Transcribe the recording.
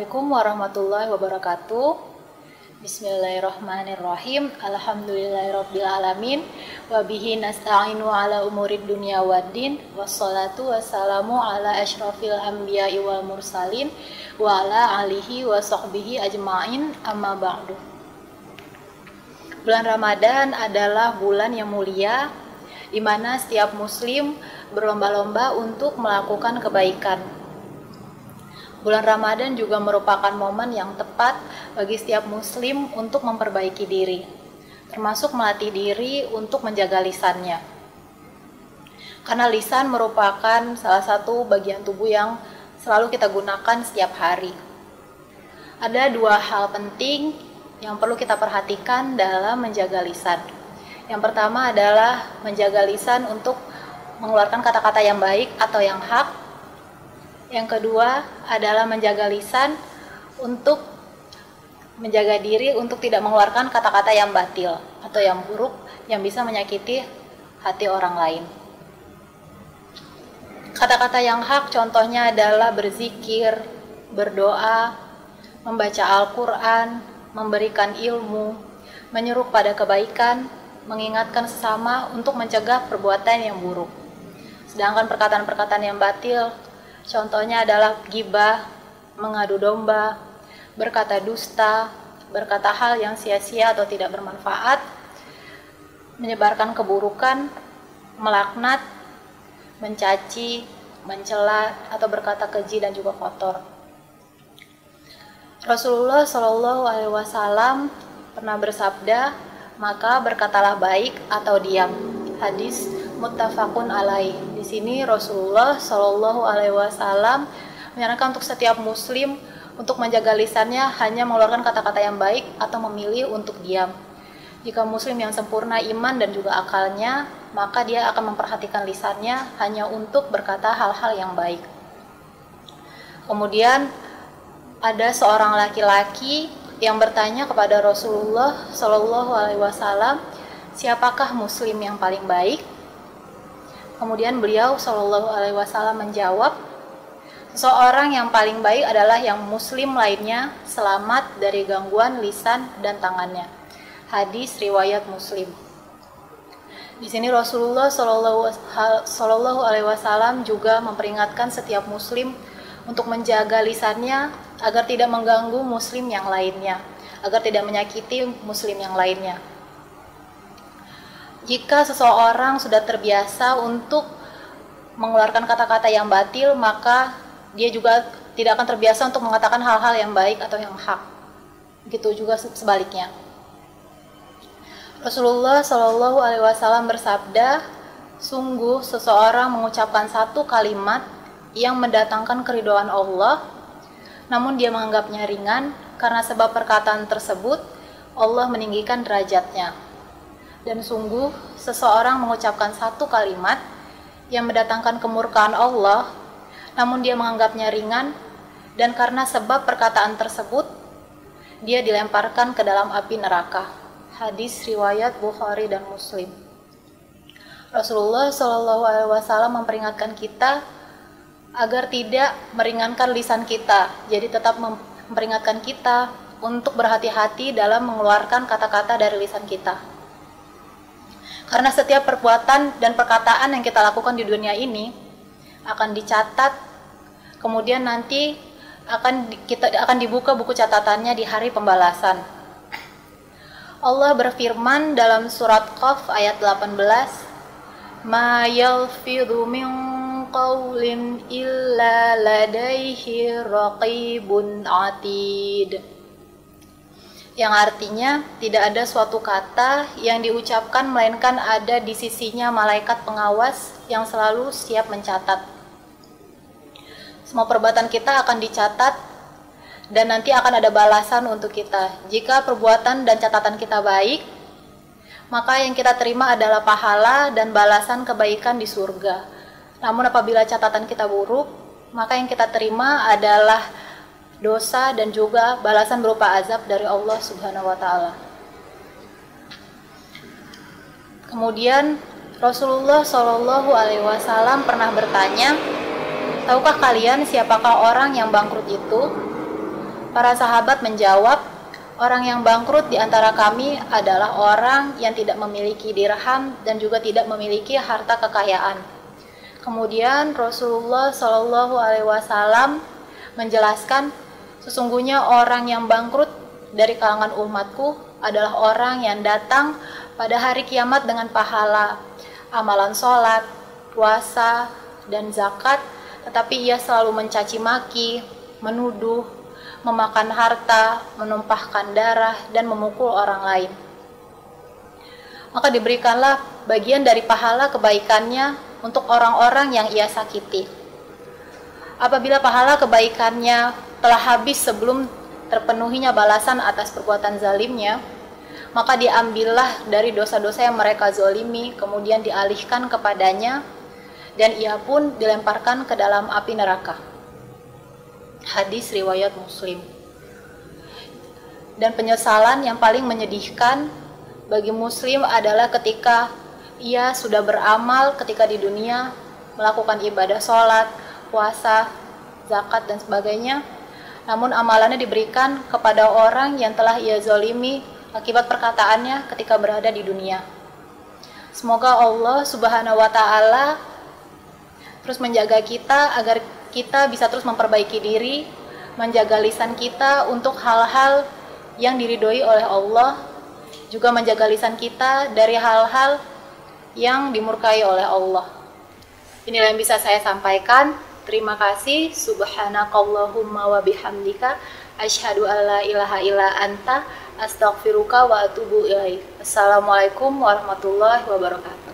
Assalamualaikum warahmatullahi wabarakatuh. Bismillahirrahmanirrahim. Alhamdulillahirrabbilalamin. Wabihi nasta'inu ala umurid dunya waddin. Wassalatu wassalamu ala asyrafil anbiya'i wal mursalin wa ala alihi wa sahbihi ajma'in, amma ba'du. Bulan Ramadan adalah bulan yang mulia, di mana setiap muslim berlomba-lomba untuk melakukan kebaikan. Bulan Ramadan juga merupakan momen yang tepat bagi setiap muslim untuk memperbaiki diri, termasuk melatih diri untuk menjaga lisannya. Karena lisan merupakan salah satu bagian tubuh yang selalu kita gunakan setiap hari. Ada dua hal penting yang perlu kita perhatikan dalam menjaga lisan. Yang pertama adalah menjaga lisan untuk mengeluarkan kata-kata yang baik atau yang hak. Yang kedua adalah menjaga lisan untuk menjaga diri untuk tidak mengeluarkan kata-kata yang batil atau yang buruk yang bisa menyakiti hati orang lain. Kata-kata yang hak contohnya adalah berzikir, berdoa, membaca Al-Quran, memberikan ilmu, menyeru pada kebaikan, mengingatkan sesama untuk mencegah perbuatan yang buruk. Sedangkan perkataan-perkataan yang batil contohnya adalah ghibah, mengadu domba, berkata dusta, berkata hal yang sia-sia atau tidak bermanfaat, menyebarkan keburukan, melaknat, mencaci, mencela, atau berkata keji dan juga kotor. Rasulullah Shallallahu Alaihi Wasallam pernah bersabda, maka berkatalah baik atau diam. Hadis muttafaqun alaih. Di sini Rasulullah Shallallahu Alaihi Wasallam menyarankan untuk setiap muslim untuk menjaga lisannya hanya mengeluarkan kata-kata yang baik atau memilih untuk diam. Jika muslim yang sempurna iman dan juga akalnya, maka dia akan memperhatikan lisannya hanya untuk berkata hal-hal yang baik. Kemudian ada seorang laki-laki yang bertanya kepada Rasulullah Shallallahu Alaihi Wasallam, siapakah muslim yang paling baik? Kemudian beliau Shallallahu Alaihi Wasallam menjawab, seseorang yang paling baik adalah yang muslim lainnya selamat dari gangguan lisan dan tangannya. Hadis riwayat Muslim. Di sini Rasulullah Shallallahu Alaihi Wasallam juga memperingatkan setiap muslim untuk menjaga lisannya agar tidak mengganggu muslim yang lainnya, agar tidak menyakiti muslim yang lainnya. Jika seseorang sudah terbiasa untuk mengeluarkan kata-kata yang batil, maka dia juga tidak akan terbiasa untuk mengatakan hal-hal yang baik atau yang hak. Begitu juga sebaliknya. Rasulullah Shallallahu Alaihi Wasallam bersabda, sungguh seseorang mengucapkan satu kalimat yang mendatangkan keridhaan Allah, namun dia menganggapnya ringan karena sebab perkataan tersebut Allah meninggikan derajatnya. Dan sungguh seseorang mengucapkan satu kalimat yang mendatangkan kemurkaan Allah, namun dia menganggapnya ringan, dan karena sebab perkataan tersebut dia dilemparkan ke dalam api neraka. Hadis riwayat Bukhari dan Muslim. Rasulullah Shallallahu Alaihi Wasallam memperingatkan kita agar tidak meringankan lisan kita, jadi tetap memperingatkan kita untuk berhati-hati dalam mengeluarkan kata-kata dari lisan kita. Karena setiap perbuatan dan perkataan yang kita lakukan di dunia ini akan dicatat, kemudian nanti akan dibuka buku catatannya di hari pembalasan. Allah berfirman dalam surat Qaf ayat 18, "Ma yalfidhu min qawlin illa ladaihi raqibun atid." Yang artinya tidak ada suatu kata yang diucapkan melainkan ada di sisinya malaikat pengawas yang selalu siap mencatat. Semua perbuatan kita akan dicatat dan nanti akan ada balasan untuk kita. Jika perbuatan dan catatan kita baik, maka yang kita terima adalah pahala dan balasan kebaikan di surga. Namun apabila catatan kita buruk, maka yang kita terima adalah dosa dan juga balasan berupa azab dari Allah Subhanahu wa taala. Kemudian Rasulullah Shallallahu Alaihi Wasallam pernah bertanya, tahukah kalian siapakah orang yang bangkrut itu? Para sahabat menjawab, orang yang bangkrut di antara kami adalah orang yang tidak memiliki dirham dan juga tidak memiliki harta kekayaan. Kemudian Rasulullah Shallallahu Alaihi Wasallam menjelaskan, sesungguhnya orang yang bangkrut dari kalangan umatku adalah orang yang datang pada hari kiamat dengan pahala, amalan sholat, puasa, dan zakat, tetapi ia selalu mencaci maki, menuduh, memakan harta, menumpahkan darah, dan memukul orang lain. Maka diberikanlah bagian dari pahala kebaikannya untuk orang-orang yang ia sakiti. Apabila pahala kebaikannya telah habis sebelum terpenuhinya balasan atas perbuatan zalimnya, maka diambillah dari dosa-dosa yang mereka zolimi, kemudian dialihkan kepadanya, dan ia pun dilemparkan ke dalam api neraka. Hadis riwayat Muslim. Dan penyesalan yang paling menyedihkan bagi Muslim adalah ketika ia sudah beramal ketika di dunia, melakukan ibadah sholat, puasa, zakat, dan sebagainya, namun amalannya diberikan kepada orang yang telah ia zolimi akibat perkataannya ketika berada di dunia. Semoga Allah Subhanahu wa Ta'ala terus menjaga kita agar kita bisa terus memperbaiki diri, menjaga lisan kita untuk hal-hal yang diridhoi oleh Allah, juga menjaga lisan kita dari hal-hal yang dimurkai oleh Allah. Inilah yang bisa saya sampaikan. Terima kasih. Subhanakallahumma wa bihamdika asyhadu an la ilaha illa anta astaghfiruka wa atubu ilaik. Assalamualaikum warahmatullahi wabarakatuh.